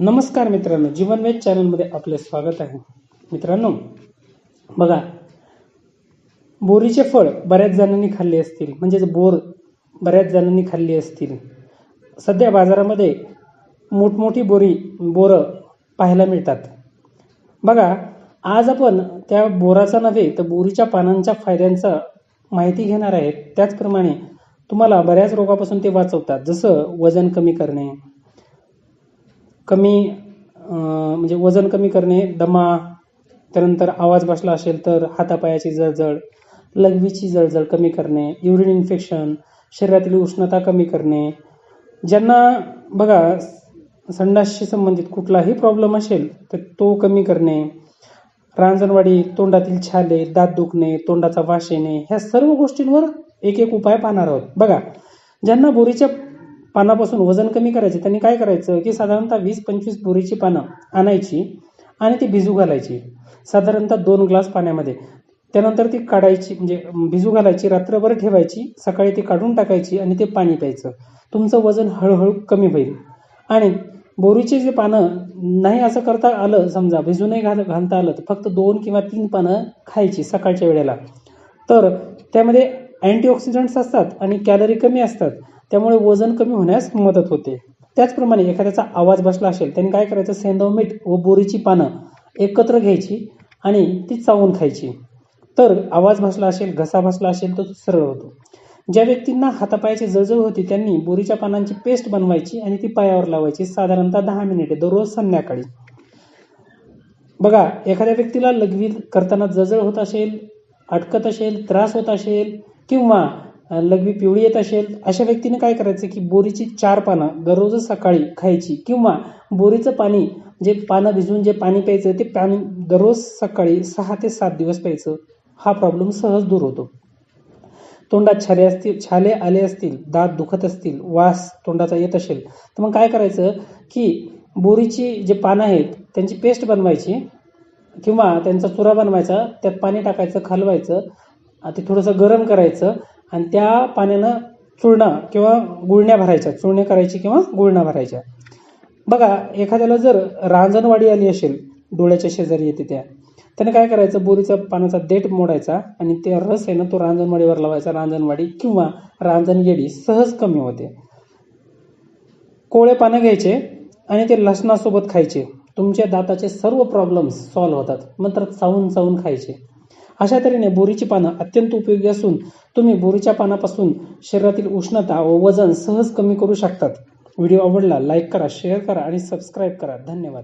नमस्कार मित्रांनो, जीवनवेद चॅनलमध्ये आपले स्वागत आहे. मित्रांनो बघा, बोरीचे फळ बऱ्याच जणांनी खाल्ले असतील, म्हणजे बोर बऱ्याच जणांनी खाल्ली असतील. सध्या बाजारामध्ये मोठमोठी बोरं पाहायला मिळतात. बघा, आज आपण त्या बोराचा नव्हे तर बोरीच्या पानांच्या फायद्यांचा माहिती घेणार आहेत. त्याचप्रमाणे तुम्हाला बऱ्याच रोगापासून ते वाचवतात, जसं वजन कमी करणे, म्हणजे वजन कमी करणे, दमा, त्यानंतर आवाज बसला असेल तर हातापायाची जळजळ, लघवीची जळजळ कमी करणे, युरिन इन्फेक्शन, शरीरातील उष्णता कमी करणे, ज्यांना बघा संडासशी संबंधित कुठलाही प्रॉब्लेम असेल तर तो कमी करणे, रांजणवाडी, तोंडातील छाले, दात दुखणे, तोंडाचा वास येणे, ह्या सर्व गोष्टींवर एक एक उपाय पाहणार आहोत. बघा, ज्यांना बोरीच्या पानापासून वजन कमी करायचे त्यांनी काय करायचं की साधारणतः 20-25 बोरीची पानं आणायची आणि ती भिजू घालायची, साधारणतः 2 ग्लास पाण्यामध्ये. त्यानंतर ती काढायची, म्हणजे भिजू घालायची, रात्रभर ठेवायची, सकाळी ती काढून टाकायची आणि ते पाणी प्यायचं. तुमचं वजन हळूहळू कमी होईल. आणि बोरीचे जे पानं नाही असं करता आलं, समजा भिजू नाही घालता आलं, तर फक्त 2 किंवा 3 पानं खायची सकाळच्या वेळेला. तर त्यामध्ये अँटीऑक्सिडंट्स असतात आणि कॅलरी कमी असतात, त्यामुळे वजन कमी होण्यास मदत होते. त्याचप्रमाणे एखाद्याचा आवाज बसला असेल त्यांनी काय करायचं, सेंधव मीठ व बोरीची पानं एकत्र घ्यायची आणि ती चावून खायची. तर आवाज बसला असेल, घसा बसला असेल तर तो सरळ होतो. ज्या व्यक्तींना हातापायाची जळजळ होती त्यांनी बोरीच्या पानांची पेस्ट बनवायची आणि ती पायावर लावायची, साधारणतः 10 मिनिटे दररोज संध्याकाळी. बघा, एखाद्या व्यक्तीला लघवी करताना जळजळ होत असेल, अटकत असेल, त्रास होत असेल किंवा लघवी पिवळी येत असेल, अशा व्यक्तीने काय करायचं की बोरीची 4 पानं दररोज सकाळी खायची किंवा बोरीचं पाणी, जे पानं भिजवून जे पाणी प्यायचं ते पाणी दररोज सकाळी 6 ते 7 दिवस प्यायचं. हा प्रॉब्लेम सहज दूर होतो. तोंडात छाले आले असतील, दात दुखत असतील, वास तोंडाचा येत असेल, तर मग काय करायचं की बोरीची जे पानं आहेत त्यांची पेस्ट बनवायची किंवा त्यांचा चुरा बनवायचा, त्यात पाणी टाकायचं, खालवायचं, ते थोडंसं गरम करायचं आणि त्या पाण्यानं चुरणा किंवा गुळण्या भरायच्या, चुरणे करायची किंवा गुळण्या भरायच्या. बघा, एखाद्याला जर रांजणवाडी आली असेल, डोळ्याच्या शेजारी येते त्याने काय करायचं, बोरीचा पानाचा देठ मोडायचा आणि ते रस आहे ना तो रांजणवाडीवर लावायचा. रांजणवाडी किंवा रांजण येडी सहज कमी होते. कोवळे पानं घ्यायचे आणि ते लसणासोबत खायचे. तुमच्या दाताचे सर्व प्रॉब्लेम्स सॉल्व्ह होतात. मात्र चावून चावून खायचे. अशा तऱ्हेने बोरीची पानं अत्यंत उपयोगी असून तुम्ही बोरीच्या पानापासून शरीरातील उष्णता व वजन सहज कमी करू शकतात. व्हिडिओ आवडला लाईक करा, शेअर करा आणि सबस्क्राईब करा. धन्यवाद.